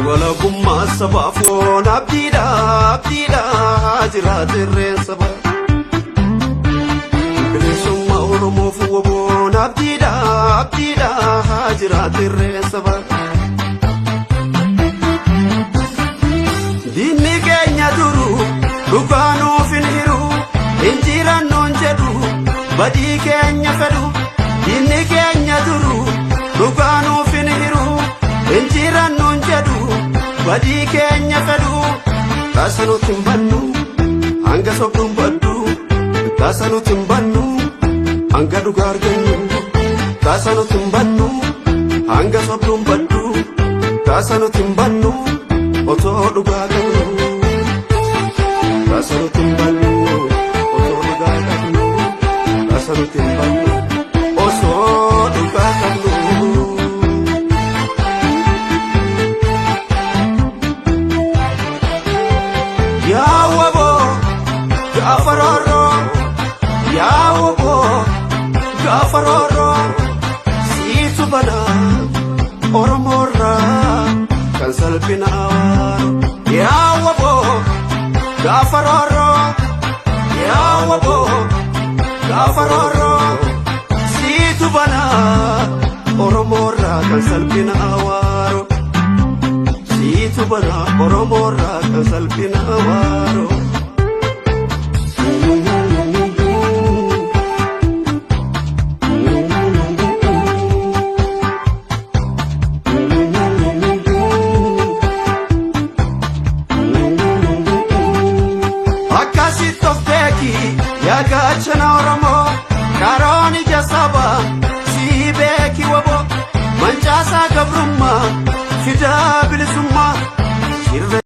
wala gumma sabafon abdida jiratirren saba bilisumma oromo fuwabon abdida jiratirren saba dinni keenya duru dukaanu finhiru injiran non jedhu badi keenya fedhu dinni keenya duru dukaanu finhiru injiran non jedhu badi keenya fedhu tasanu timbannu anga sobdum baddu tasanu timbannu anga dugar gennu tasanu timbannu anga sobdum baddu tasanu timbannu oto dugar gennu tasanu timbannu oto dugar gennu tasanu timbannu oso dugar gennu Gafaroro situ bana oromorra kan salpina awaro ya wabo gafaroro situ bana oromorra kan salpina awaro situ bana oromorra kan salpina awaro Gachana oromo karoni jasaba sibeki wabo manchasa gabrumma fida bilisumma